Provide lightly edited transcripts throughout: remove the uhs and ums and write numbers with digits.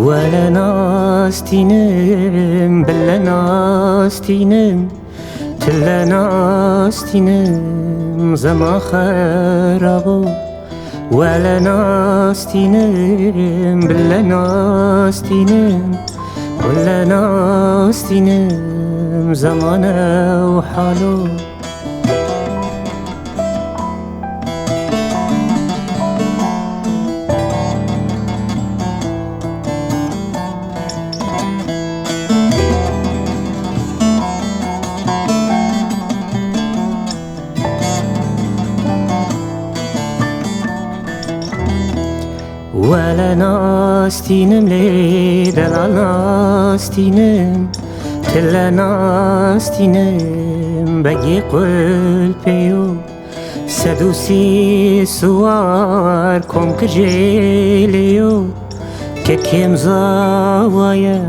ولا ناستینم بلا ناستینم تلا ناستینم زما خرابو ولا ناستینم بلا ناستینم ولا ناستینم زمان و حالو ولا ناستینم لی دلال ناستینم تلا ناستینم بگی قلبیو سدوسی سوار کم کجیلیو که کم زاوایا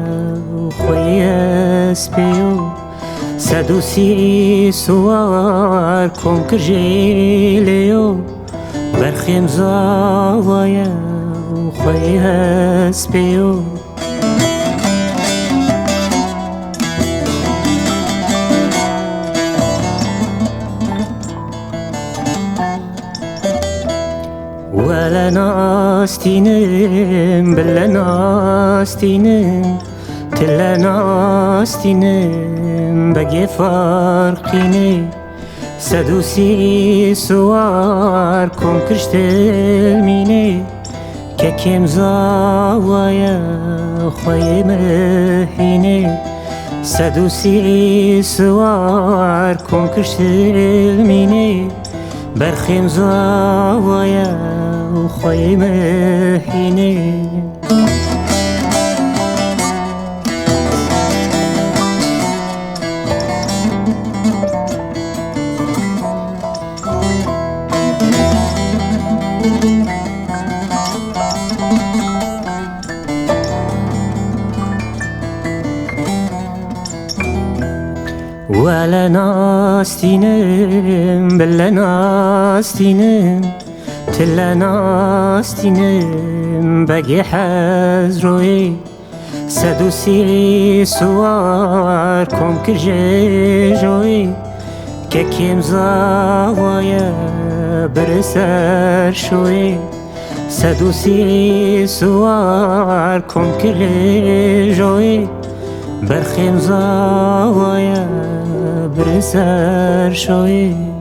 خوی اسپیو سدوسی سوار کم کجیلیو برخیم زاوایا خوی اسپیو ولا ناستینم بلا ناستینم تلا ناستینم بگی فرقینه سدوسی سوار کم کشتل مینه که کم زاوایا خوی مهینه سدوسی سوار کم کشتل مینه برخیم زاوایا خوی مهینه ولا ناستینم بلا ناستینم تلا ناستینم بگی حزروی سدوسی سوار کم کجی جوی که کم زاوایا برسر شوی سدوسی سوار کم کجی جوی برخیم زاوایا برسر شوی